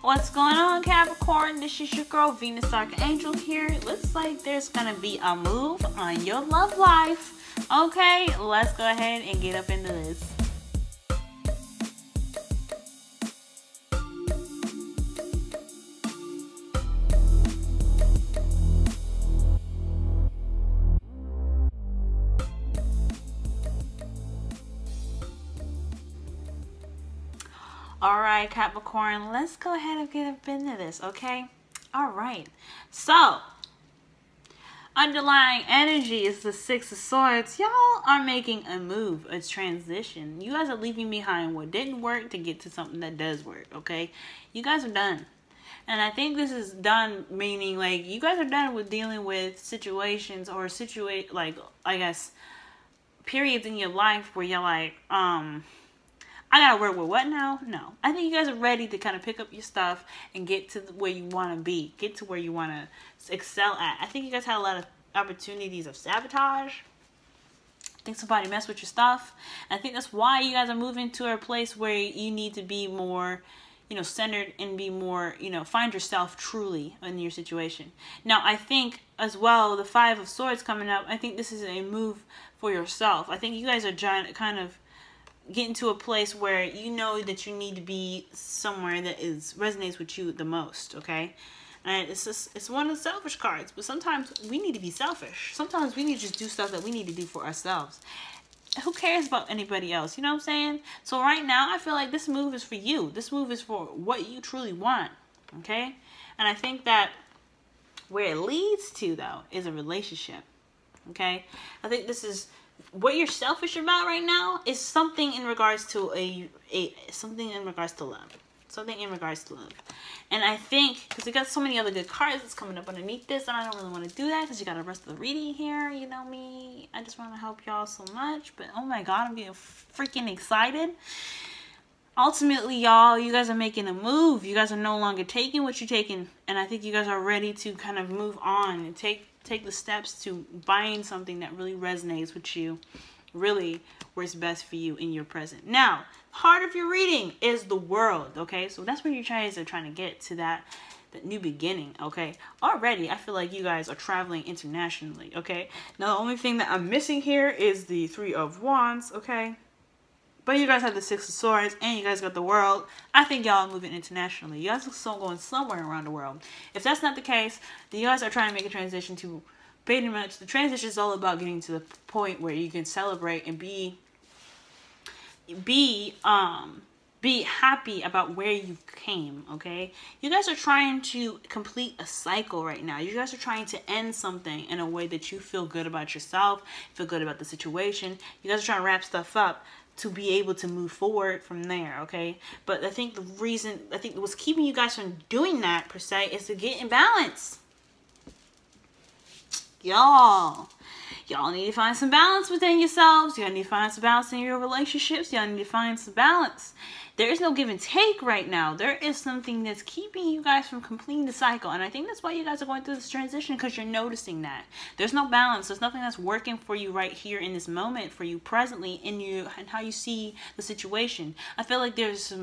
What's going on, Capricorn? This is your girl, Venus Archangel here. Looks like there's gonna be a move on your love life. Okay, let's go ahead and get up into this. Alright, Capricorn, let's go ahead and get up into this, okay? Alright, so underlying energy is the Six of Swords. Y'all are making a move, a transition. You guys are leaving behind what didn't work to get to something that does work, okay? You guys are done. And I think this is done, meaning like you guys are done with dealing with situations or like, I guess, periods in your life where you're like, I gotta work with what now? No. I think you guys are ready to kind of pick up your stuff and get to where you want to be. Get to where you want to excel at. I think you guys had a lot of opportunities of sabotage. I think somebody messed with your stuff. And I think that's why you guys are moving to a place where you need to be more, centered and be more, find yourself truly in your situation. Now, I think as well, the Five of Swords coming up, I think this is a move for yourself. I think you guys are kind of getting to a place where you know that you need to be somewhere that resonates with you the most, okay? And it's one of the selfish cards, but sometimes we need to be selfish. Sometimes we need to just do stuff that we need to do for ourselves. Who cares about anybody else? You know what I'm saying? So right now, I feel like this move is for you. This move is for what you truly want, okay? And I think that where it leads to, though, is a relationship, okay? I think this is what you're selfish about right now is something in regards to something in regards to love. Something in regards to love. And I think, because we got so many other good cards that's coming up underneath this, and I don't really want to do that because you got the rest of the reading here. You know me. I just want to help y'all so much. But oh my God, I'm getting freaking excited. Ultimately, y'all, you guys are making a move. You guys are no longer taking what you're taking. And I think you guys are ready to kind of move on and take the steps to buying something that really resonates with you, really works best for you in your present. Now, heart of your reading is the world, okay? So that's where you guys are trying to get to that new beginning, okay? Already, I feel like you guys are traveling internationally, okay? Now, the only thing that I'm missing here is the Three of Wands, okay? But you guys have the Six of Swords, and you guys got the world. I think y'all are moving internationally. You guys are still going somewhere around the world. If that's not the case, then you guys are trying to make a transition to pretty much, the transition is all about getting to the point where you can celebrate and be happy about where you came, okay? You guys are trying to complete a cycle right now. You guys are trying to end something in a way that you feel good about yourself, feel good about the situation. You guys are trying to wrap stuff up to be able to move forward from there, okay? But I think what's keeping you guys from doing that, per se, is to get in balance. Y'all need to find some balance within yourselves. Y'all need to find some balance in your relationships. Y'all need to find some balance. There is no give and take right now. There is something that's keeping you guys from completing the cycle. And I think that's why you guys are going through this transition, because you're noticing that. There's no balance. There's nothing that's working for you right here in this moment, for you presently, and how you see the situation. I feel like there's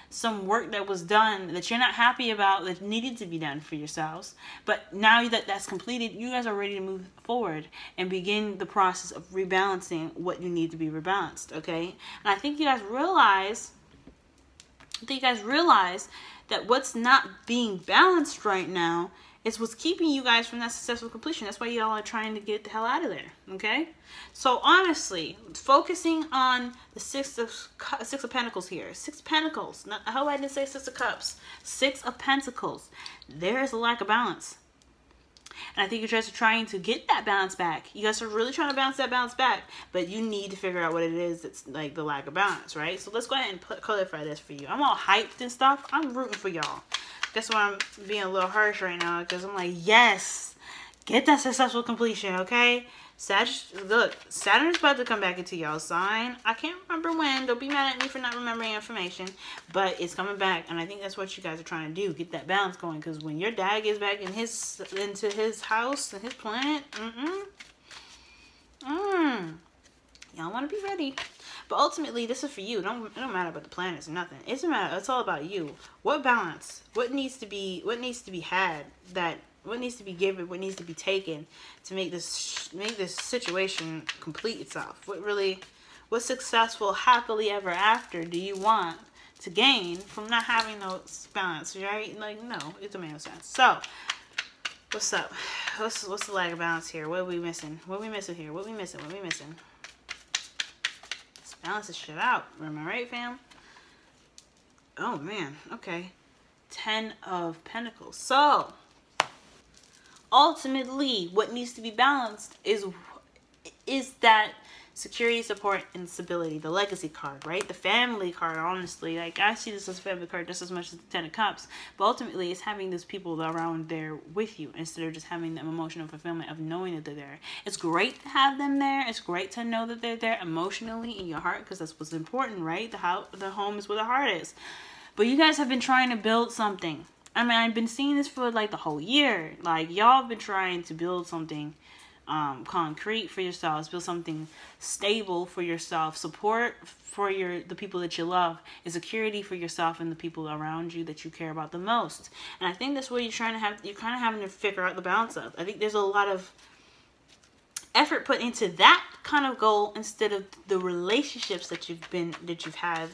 some work that was done that you're not happy about that needed to be done for yourselves. But now that that's completed, you guys are ready to move forward and begin the process of rebalancing what you need to be rebalanced, okay? And I think you guys realize that what's not being balanced right now is what's keeping you guys from that successful completion. That's why y'all are trying to get the hell out of there, okay? So honestly, focusing on the Six of Pentacles here. Six of Pentacles. I hope I didn't say Six of Cups. Six of Pentacles. There is a lack of balance. And I think you guys are trying to get that balance back. You guys are really trying to bounce that balance back. But you need to figure out what it is that's like the lack of balance, right? So let's go ahead and clarify this for you. I'm all hyped and stuff. I'm rooting for y'all. That's why I'm being a little harsh right now. Because I'm like, yes, get that successful completion, okay? Look, Saturn is about to come back into y'all's sign. I can't remember when. Don't be mad at me for not remembering information. But it's coming back. And I think that's what you guys are trying to do. Get that balance going. Because when your dad gets back into his house and his planet, y'all want to be ready. But ultimately, this is for you. It don't matter about the planets or nothing. It's all about you. What balance? What needs to be had? What needs to be given? What needs to be taken to make this situation complete itself? What successful happily ever after do you want to gain from not having those balance, right? Like, no, it don't make no sense. So, what's up? What's the lack of balance here? What are we missing? What are we missing here? What are we missing? What are we missing? Let's balance this shit out. Am I right, fam? Oh, man. Okay. 10 of Pentacles. So, ultimately, what needs to be balanced is that security, support, and stability. The legacy card, right? The family card, honestly. Like, I see this as a family card just as much as the 10 of Cups. But ultimately, it's having those people around there with you instead of just having them emotional fulfillment of knowing that they're there. It's great to have them there. It's great to know that they're there emotionally in your heart, because that's what's important, right? The home is where the heart is. But you guys have been trying to build something. I mean, I've been seeing this for like the whole year. Like, y'all have been trying to build something concrete for yourselves, build something stable for yourself, support for the people that you love, and security for yourself and the people around you that you care about the most. And I think that's what you're kind of having to figure out the balance of. I think there's a lot of effort put into that kind of goal instead of the relationships that you've had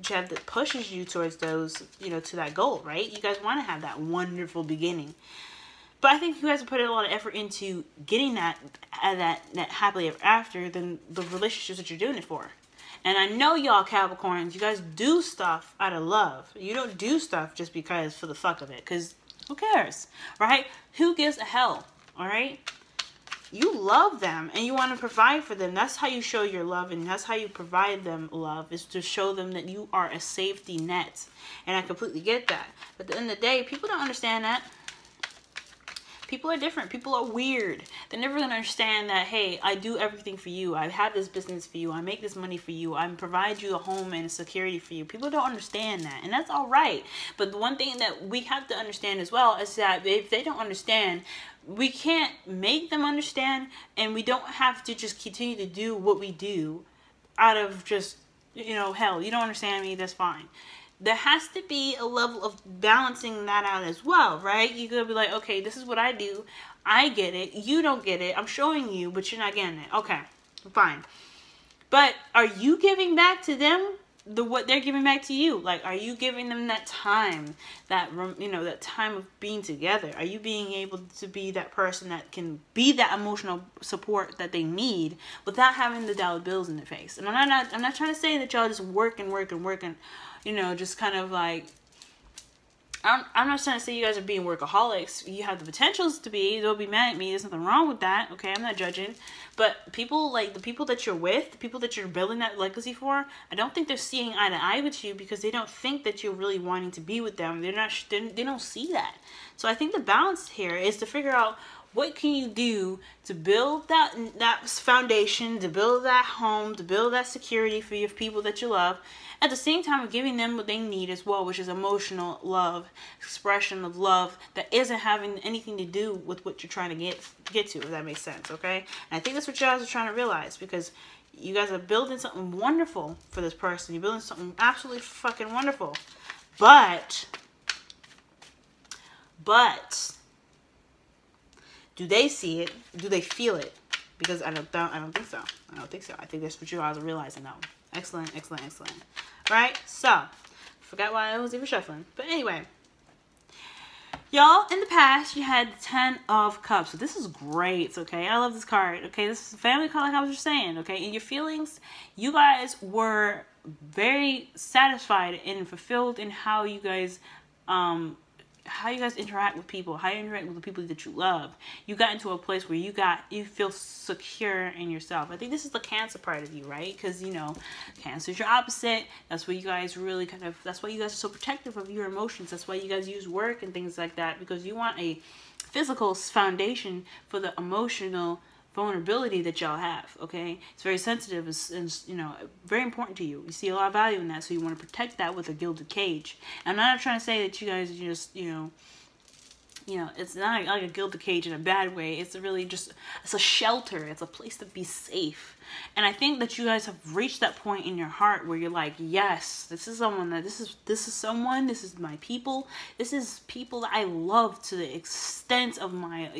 that pushes you towards those, you know, to that goal, right? You guys want to have that wonderful beginning. But I think you guys have put a lot of effort into getting that happily ever after than the relationships that you're doing it for. And I know y'all Capricorns, you guys do stuff out of love. You don't do stuff just because for the fuck of it. Because who cares, right? Who gives a hell, all right? You love them and you want to provide for them. That's how you show your love, and that's how you provide them love, is to show them that you are a safety net. And I completely get that. But at the end of the day, people don't understand that. People are different. People are weird. They're never going to understand that, hey, I do everything for you. I have this business for you. I make this money for you. I provide you a home and a security for you. People don't understand that. And that's all right. But the one thing that we have to understand as well is that if they don't understand, we can't make them understand. And we don't have to just continue to do what we do out of just, you know, hell, you don't understand me, that's fine. There has to be a level of balancing that out as well, right? You could be like, okay, this is what I do. I get it. You don't get it. I'm showing you, but you're not getting it. Okay, fine. But are you giving back to them what they're giving back to you? Like, are you giving them that time, that, you know, that time of being together? Are you being able to be that person that can be that emotional support that they need without having the dollar bills in their face? And I'm not trying to say that y'all just work and you know, just kind of like, I'm not trying to say you guys are being workaholics. You have the potentials to be. They'll be mad at me. There's nothing wrong with that. Okay, I'm not judging. But people, like the people that you're with, the people that you're building that legacy for, I don't think they're seeing eye to eye with you because they don't think that you're really wanting to be with them. They don't see that. So I think the balance here is to figure out, what can you do to build that foundation, to build that home, to build that security for your people that you love, at the same time of giving them what they need as well, which is emotional love, expression of love that isn't having anything to do with what you're trying to get to, if that makes sense, okay? And I think that's what you guys are trying to realize, because you guys are building something wonderful for this person. You're building something absolutely fucking wonderful. But do they see it? Do they feel it? Because I don't think so. I don't think so. I think that's what you guys are realizing now. Excellent, excellent, excellent. Right? So, forgot why I was even shuffling. But anyway, y'all, in the past, you had the 10 of Cups. So this is great, okay? I love this card, okay? This is a family card, like I was just saying, okay? In your feelings, you guys were very satisfied and fulfilled in how you guys interact with people, how you interact with the people that you love. You got into a place where you feel secure in yourself. I think this is the Cancer part of you, right? Because, you know, Cancer is your opposite. That's where you guys really that's why you guys are so protective of your emotions. That's why you guys use work and things like that, because you want a physical foundation for the emotional vulnerability that y'all have, okay? It's very sensitive and, you know, very important to you. You see a lot of value in that, so you want to protect that with a gilded cage. And I'm not trying to say that you guys just, you know, you know, it's not like a gilded cage in a bad way. It's really just, it's a shelter. It's a place to be safe. And I think that you guys have reached that point in your heart where you're like, yes, this is someone that, this is someone, this is my people. This is people that I love to the extent of my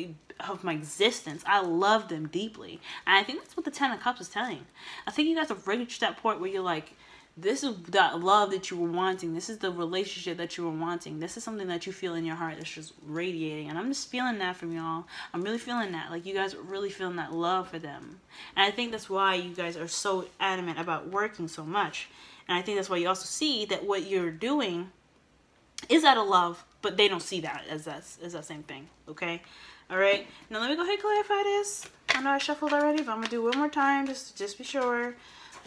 existence. I love them deeply. And I think that's what the Ten of Cups is telling. I think you guys have reached that point where you're like, this is that love that you were wanting. This is the relationship that you were wanting. This is something that you feel in your heart that's just radiating. And I'm just feeling that from y'all. I'm really feeling that. Like, you guys are really feeling that love for them. And I think that's why you guys are so adamant about working so much. And I think that's why you also see that what you're doing is out of love, but they don't see that as that same thing. Okay? All right. Now let me go ahead and clarify this. I know I shuffled already, but I'm going to do it one more time just be sure.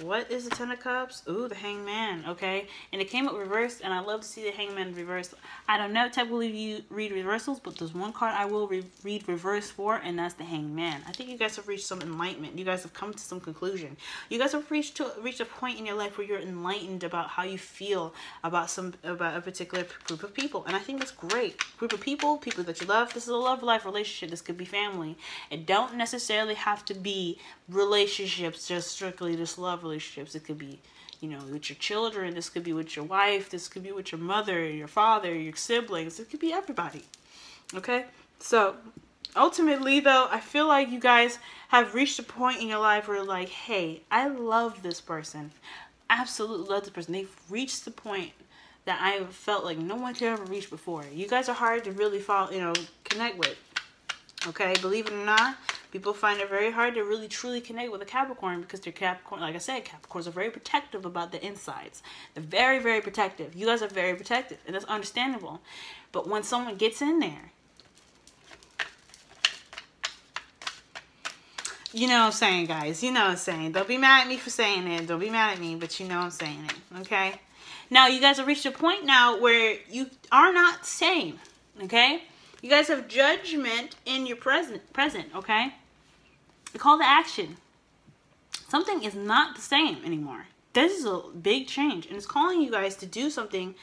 What is the Ten of Cups? Ooh, the Hangman, okay? And it came up reversed, and I love to see the Hangman reversed. I don't know typically you read reversals, but there's one card I will read reverse for, and that's the Hangman. I think you guys have reached some enlightenment. You guys have come to some conclusion. You guys have reached a point in your life where you're enlightened about how you feel about a particular group of people, and I think that's great. Group of people that you love. This is a love life relationship. This could be family. It don't necessarily have to be relationships, just strictly just love relationships. It could be, you know, with your children. This could be with your wife. This could be with your mother, your father, your siblings. It could be everybody. Okay? So, ultimately, though, I feel like you guys have reached a point in your life where, like, hey, I love this person. Absolutely love this person. They've reached the point that I felt like no one could ever reach before. You guys are hard to really connect with. Okay? Believe it or not, people find it very hard to really truly connect with a Capricorn because they're Capricorn. Like I said, Capricorns are very protective about the insides. They're very, very protective. You guys are very protective, and that's understandable. But when someone gets in there, you know what I'm saying, guys. You know what I'm saying. Don't be mad at me for saying it. Don't be mad at me, but you know I'm saying it. Okay? Now, you guys have reached a point now where you are not same. Okay? You guys have judgment in your present. Okay? Call to action. Something is not the same anymore. This is a big change, and it's calling you guys to do something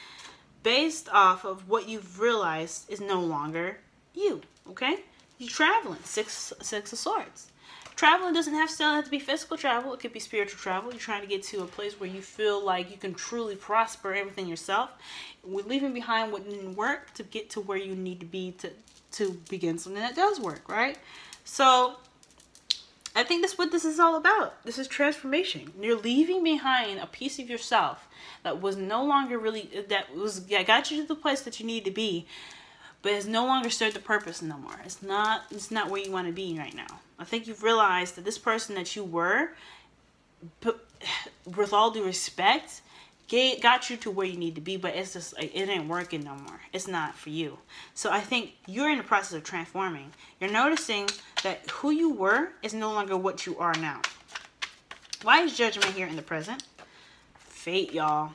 based off of what you've realized is no longer you. Okay? You're traveling. Six of Swords. Traveling doesn't have to be physical travel. It could be spiritual travel. You're trying to get to a place where you feel like you can truly prosper everything yourself. We're leaving behind what didn't work to get to where you need to be to begin something that does work, right? So I think that's what this is all about. This is transformation. You're leaving behind a piece of yourself that was no longer really, that got you to the place that you need to be, but has no longer served the purpose no more. It's not where you want to be right now. I think you've realized that this person that you were, with all due respect, got you to where you need to be, but it's just like, it ain't working no more. It's not for you. So I think you're in the process of transforming. You're noticing that who you were is no longer what you are now. Why is Judgment here in the present? Fate, y'all.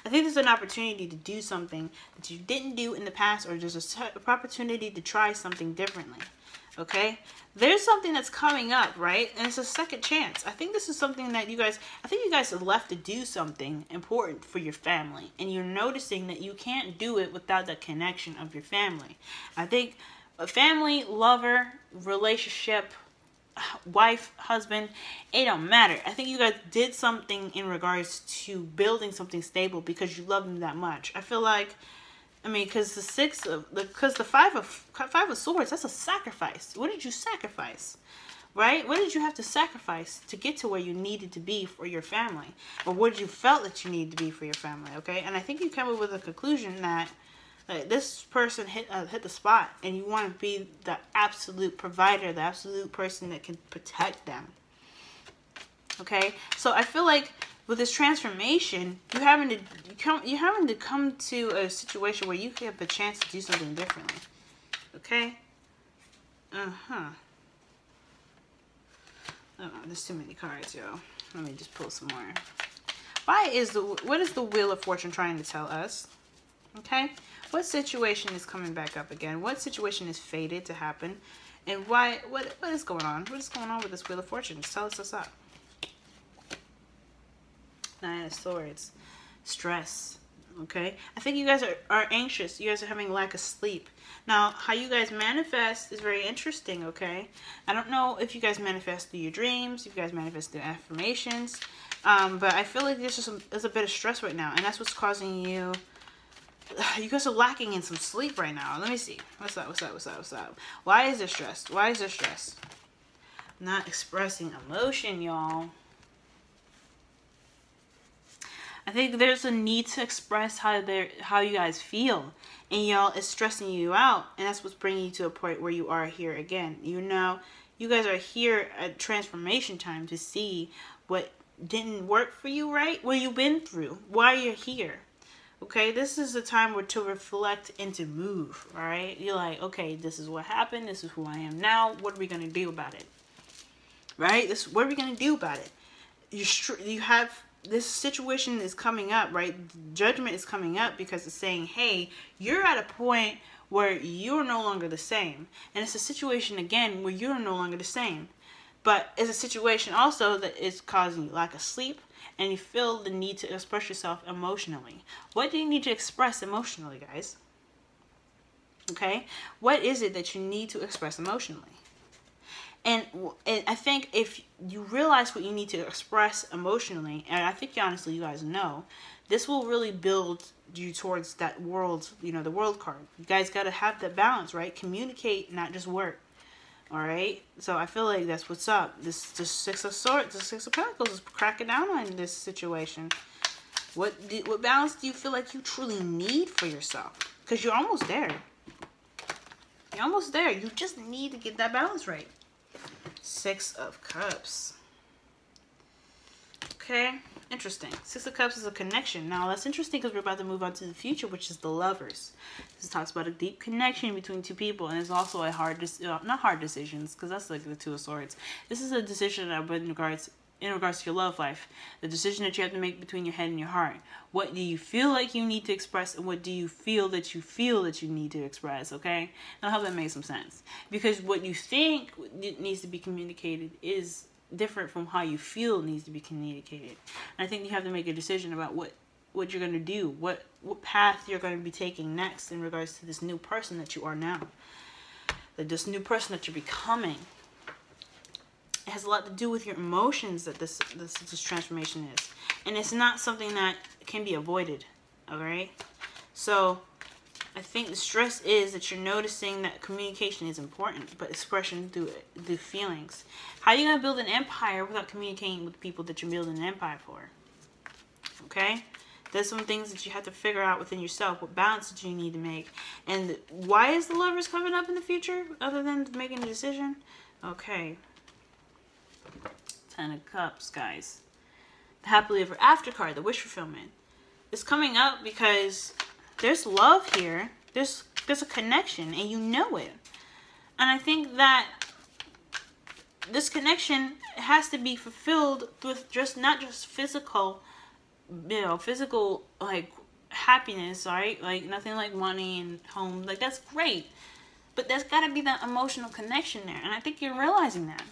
I think there's an opportunity to do something that you didn't do in the past, or there's an opportunity to try something differently. Okay? There's something that's coming up, right? And it's a second chance. I think this is something that you guys have left to do something important for your family. And you're noticing that you can't do it without the connection of your family. I think a family, lover, relationship, wife, husband, it don't matter. I think you guys did something in regards to building something stable because you love them that much. I feel like, I mean, because the five of Swords, that's a sacrifice. What did you sacrifice? Right? What did you have to sacrifice to get to where you needed to be for your family? Or what you felt that you needed to be for your family, okay? And I think you came up with a conclusion that this person hit the spot, and you want to be the absolute provider, the absolute person that can protect them. Okay? So I feel like with this transformation, you're having to come to a situation where you have a chance to do something differently. Okay? Oh, there's too many cards, yo. Let me just pull some more. What is the Wheel of Fortune trying to tell us? Okay? What situation is coming back up again? What situation is fated to happen? And why? What is going on? What is going on with this Wheel of Fortune? Just tell us what's up. Nine of Swords. Stress. Okay, I think you guys are anxious. You guys are having lack of sleep. Now, how you guys manifest is very interesting, okay? I don't know if you guys manifest through your dreams, if you guys manifest through affirmations, but I feel like there's a bit of stress right now, and that's what's causing you. You guys are lacking in some sleep right now. Let me see. What's up? Why is there stress? Why is there stress? Not expressing emotion, y'all. I think there's a need to express how you guys feel, and y'all, it's stressing you out, and that's what's bringing you to a point where you are here again. You know, you guys are here at transformation time to see what didn't work for you, right? What you've been through, why you're here. Okay, this is the time where to reflect and to move. All right, you're like, okay, this is what happened. This is who I am now. What are we gonna do about it? Right? What are we gonna do about it? You have. This situation is coming up, right? Judgment is coming up because it's saying, hey, you're at a point where you're no longer the same. And it's a situation, again, where you're no longer the same. But it's a situation also that is causing you lack of sleep, and you feel the need to express yourself emotionally. What do you need to express emotionally, guys? Okay? What is it that you need to express emotionally? And I think if you realize what you need to express emotionally, and I think honestly you guys know, this will really build you towards that world, you know, the world card. You guys got to have that balance, right? Communicate, not just work. All right? So I feel like that's what's up. The Six of Swords, the Six of Pentacles is cracking down on this situation. What balance do you feel like you truly need for yourself? Because you're almost there. You're almost there. You just need to get that balance right. Six of Cups. Okay, interesting. Six of Cups is a connection. Now, that's interesting because we're about to move on to the future, which is the Lovers. This talks about a deep connection between two people, and it's also a not hard decisions, because that's like the Two of Swords. This is a decision in regards to your love life. The decision that you have to make between your head and your heart. What do you feel like you need to express, and what do you feel that you need to express, okay? And I hope that makes some sense. Because what you think needs to be communicated is different from how you feel needs to be communicated. And I think you have to make a decision about what you're going to do, what path you're going to be taking next in regards to this new person that you are now. This new person that you're becoming. It has a lot to do with your emotions that this transformation is. And it's not something that can be avoided. Alright? So, I think the stress is that you're noticing that communication is important, but expression through feelings. How are you going to build an empire without communicating with the people that you're building an empire for? Okay? There's some things that you have to figure out within yourself. What balance do you need to make? And why is the Lovers coming up in the future other than making a decision? Okay. Ten of Cups, guys. The Happily Ever After card, the wish fulfillment. It's coming up because there's love here. There's a connection, and you know it. And I think that this connection has to be fulfilled with not just physical, physical like happiness, right? Like nothing like money and home. Like that's great, but there's got to be that emotional connection there, and I think you're realizing that.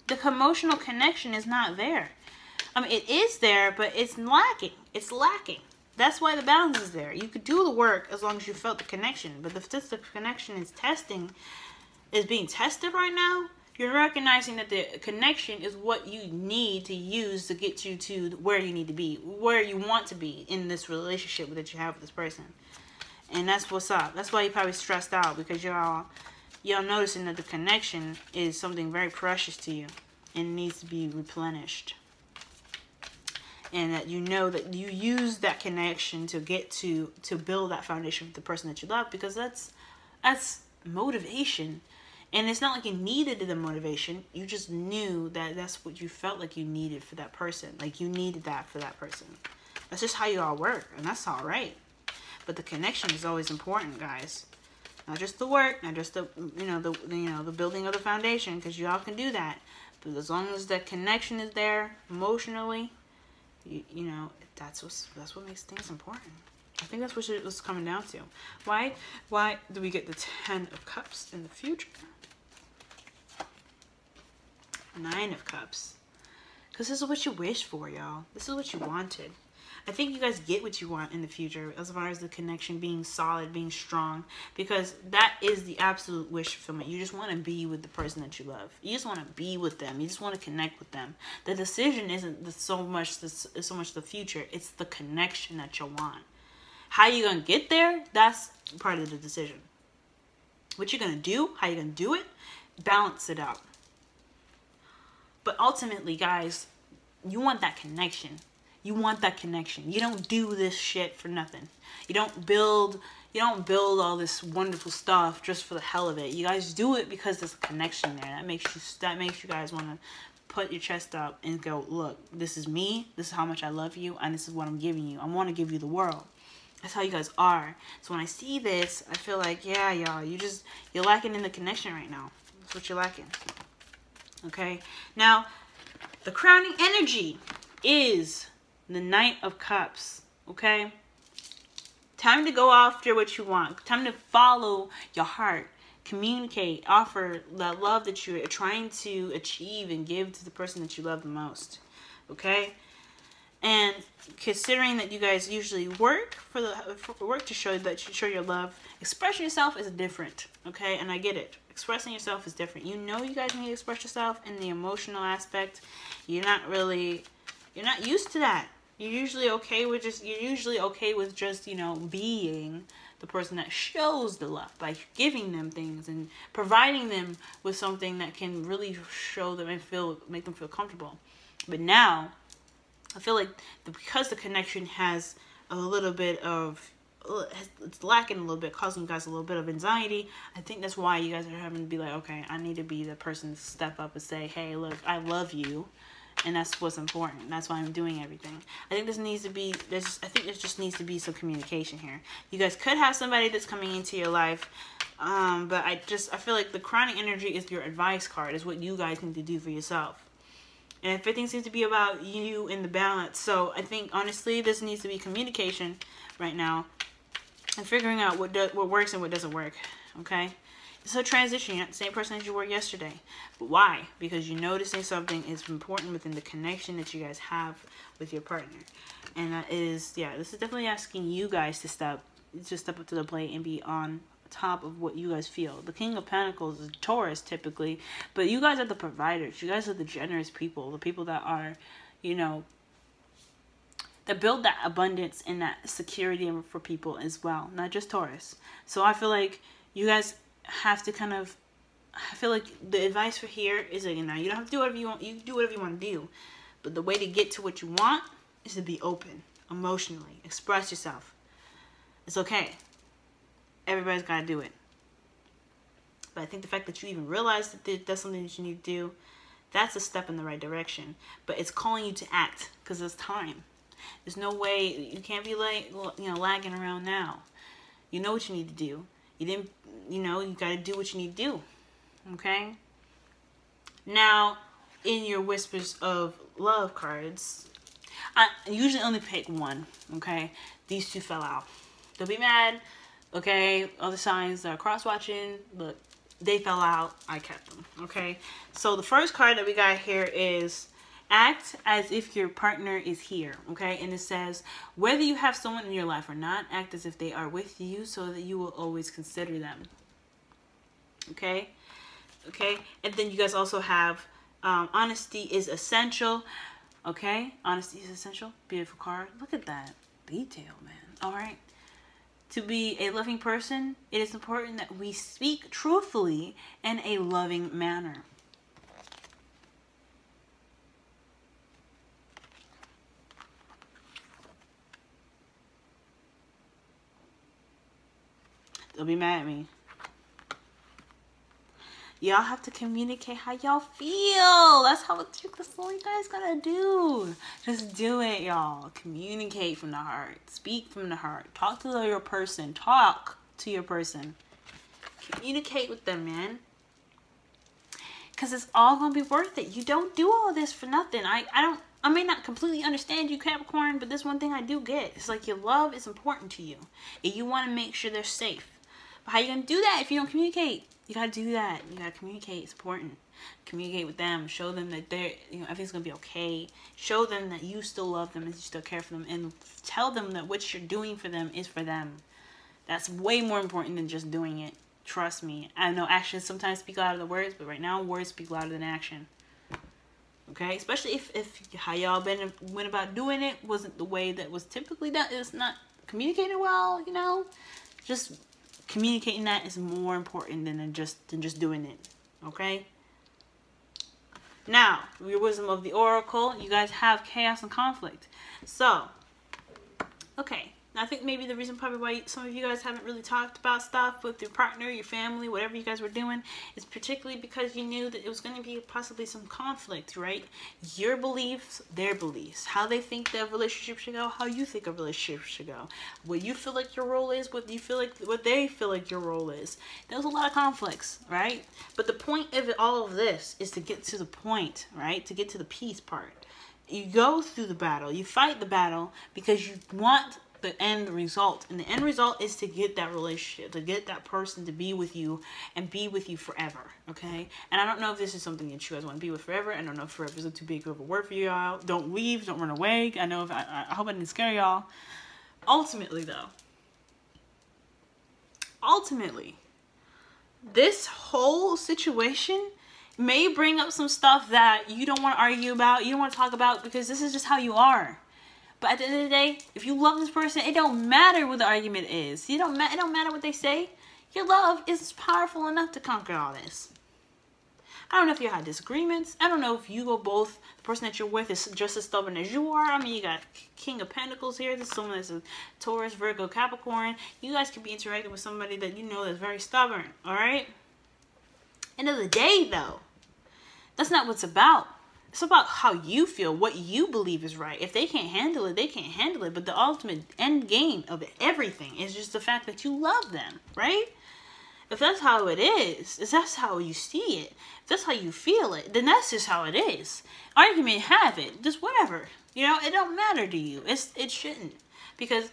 The emotional connection is not there. I mean, it is there, but it's lacking. It's lacking. That's why the balance is there. You could do the work as long as you felt the connection. But if the connection is being tested right now, you're recognizing that the connection is what you need to use to get you to where you need to be, where you want to be in this relationship that you have with this person. And that's what's up. That's why you're probably stressed out, because y'all noticing that the connection is something very precious to you and needs to be replenished. And that you know that you use that connection to get to build that foundation with the person that you love, because that's motivation. And it's not like you needed the motivation. You just knew that that's what you felt like you needed for that person. Like you needed that for that person. That's just how you all work, and that's all right. But the connection is always important, guys. Not just the work, not just the building of the foundation, because y'all can do that. But as long as that connection is there emotionally, you know, that's what makes things important. I think that's what it was coming down to. Why do we get the Ten of Cups in the future? Nine of Cups. Because this is what you wished for, y'all. This is what you wanted. I think you guys get what you want in the future as far as the connection being solid, being strong, because that is the absolute wish fulfillment. You just want to be with the person that you love. You just want to be with them. You just want to connect with them. The decision isn't so much the future. It's the connection that you want. How you going to get there? That's part of the decision. What you're going to do, how you're going to do it, balance it out. But ultimately, guys, you want that connection. You want that connection. You don't do this shit for nothing. You don't build all this wonderful stuff just for the hell of it. You guys do it because there's a connection there. That makes you guys want to put your chest up and go, look, this is me. This is how much I love you, and this is what I'm giving you. I want to give you the world. That's how you guys are. So when I see this, I feel like, yeah, y'all, you're lacking in the connection right now. That's what you're lacking. Okay? Now, the crowning energy is the Knight of Cups. Okay? Time to go after what you want. Time to follow your heart. Communicate. Offer the love that you're trying to achieve and give to the person that you love the most. Okay? And considering that you guys usually work to show that you show your love, expressing yourself is different, okay? And I get it. Expressing yourself is different. You know you guys need to express yourself in the emotional aspect. You're not used to that. You're usually okay with just, you know, being the person that shows the love by giving them things and providing them with something that can really show them and make them feel comfortable. But now, I feel like because the connection has a little bit of, it's lacking a little bit, causing you guys a little bit of anxiety. I think that's why you guys are having to be like, okay, I need to be the person to step up and say, hey, look, I love you. And that's what's important. That's why I'm doing everything. I think there just needs to be some communication here. You guys could have somebody that's coming into your life. But I feel like the crowning energy is your advice card, is what you guys need to do for yourself. And everything seems to be about you in the balance. So I think, honestly, this needs to be communication right now. And figuring out what works and what doesn't work. Okay? It's a transition. You're not the same person as you were yesterday. But why? Because you're noticing something is important within the connection that you guys have with your partner. And that is, yeah, this is definitely asking you guys to step up to the plate and be on top of what you guys feel. The King of Pentacles is Taurus typically, but you guys are the providers. You guys are the generous people, the people that are, you know, that build that abundance and that security for people as well, not just Taurus. So I feel like you guys have to kind of, I feel like the advice for here is that, you know, you don't have to do whatever you want. You do whatever you want to do, but the way to get to what you want is to be open emotionally. Express yourself. It's okay. Everybody's got to do it. But I think the fact that you even realize that that's something that you need to do, that's a step in the right direction. But it's calling you to act because it's time. There's no way, you can't be like, you know, lagging around now. You know what you need to do. You got to do what you need to do. Okay? Now, in your Whispers of Love cards, I usually only pick one. Okay? These two fell out. Don't be mad. Okay, other signs that are cross-watching, look, they fell out. I kept them. Okay, so the first card that we got here is act as if your partner is here. Okay, and it says, whether you have someone in your life or not, act as if they are with you so that you will always consider them. Okay, and then you guys also have honesty is essential. Okay, honesty is essential. Beautiful card. Look at that detail, man. All right. To be a loving person, it is important that we speak truthfully in a loving manner. Don't be mad at me. Y'all have to communicate how y'all feel. That's all you guys gotta do. Just do it, y'all. Communicate from the heart. Speak from the heart. Talk to your person. Talk to your person. Communicate with them, man. Because it's all gonna be worth it. You don't do all this for nothing. I may not completely understand you, Capricorn, but this one thing I do get. It's like your love is important to you. And you want to make sure they're safe. But how you gonna do that if you don't communicate? You gotta do that. You gotta communicate. It's important. Communicate with them. Show them that they're, everything's gonna be okay. Show them that you still love them and you still care for them, and tell them that what you're doing for them is for them. That's way more important than just doing it. Trust me. I know actions sometimes speak louder than words, but right now words speak louder than action. Okay, especially if how y'all went about doing it wasn't the way that was typically done. It's not communicated well. Just communicating that is more important than just doing it. Okay. Now, your wisdom of the oracle. You guys have chaos and conflict. So, okay. I think maybe the reason probably why some of you guys haven't really talked about stuff with your partner, your family, whatever you guys were doing, is particularly because you knew that it was going to be possibly some conflict, right? Your beliefs, their beliefs, how they think that relationship should go, how you think a relationship should go, what you feel like your role is, what they feel like your role is. There's a lot of conflicts, right? But the point of all of this is to get to the point, right? To get to the peace part. You go through the battle, you fight the battle because you want the end result, and the end result is to get that relationship, to get that person to be with you and be with you forever. Okay, and I don't know if this is something that you guys want to be with forever. I don't know if forever is too big of a word for y'all. Don't leave, don't run away. I know if I hope I didn't scare y'all. Ultimately this whole situation may bring up some stuff that you don't want to argue about, you don't want to talk about, because this is just how you are. But at the end of the day, if you love this person, it don't matter what the argument is. It don't matter what they say. Your love is powerful enough to conquer all this. I don't know if you had disagreements. I don't know if you go both. The person that you're with is just as stubborn as you are. I mean, you got King of Pentacles here. This is someone that's a Taurus, Virgo, Capricorn. You guys could be interacting with somebody that you know that's very stubborn. All right? End of the day, though, that's not what it's about. It's about how you feel, what you believe is right. If they can't handle it, they can't handle it. But the ultimate end game of everything is just the fact that you love them, right? If that's how it is, if that's how you see it, if that's how you feel it, then that's just how it is. Argument, have it, just whatever. It don't matter to you. It shouldn't. Because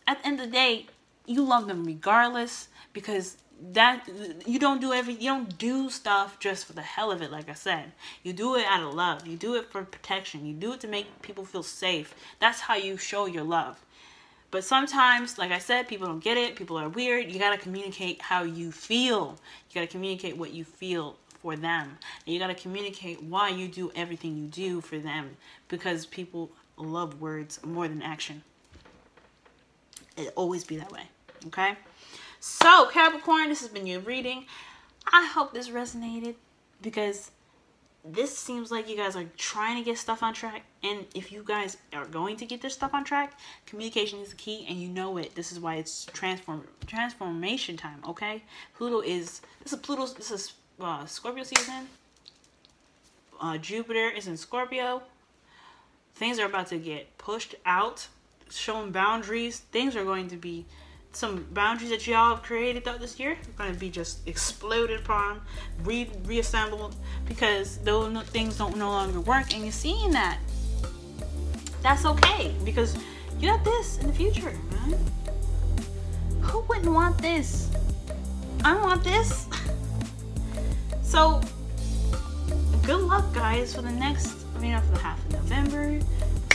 at the end of the day, you love them regardless, because that you don't do stuff just for the hell of it. Like I said, you do it out of love. You do it for protection. You do it to make people feel safe. That's how you show your love. But sometimes, like I said, people don't get it. People are weird. You got to communicate how you feel. You got to communicate what you feel for them, and you got to communicate why you do everything you do for them, because people love words more than action. It'll always be that way. Okay. So, Capricorn, this has been your reading. I hope this resonated, because this seems like you guys are trying to get stuff on track. And if you guys are going to get this stuff on track, communication is the key, and you know it. This is why it's transformation time, okay? This is Scorpio season. Jupiter is in Scorpio. Things are about to get pushed out, showing boundaries. Things are going to be, some boundaries that y'all have created throughout this year are going to be just exploded upon, reassembled, because those things don't no longer work, and you're seeing that. That's okay, because you got this in the future, man. Who wouldn't want this? I want this. So, good luck, guys, for the for the half of November.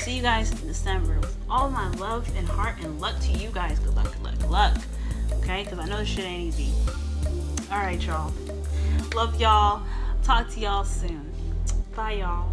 See you guys in December. With all my love and heart and luck to you guys. Good luck, good luck, good luck. Okay? Because I know this shit ain't easy. Alright, y'all. Love y'all. Talk to y'all soon. Bye, y'all.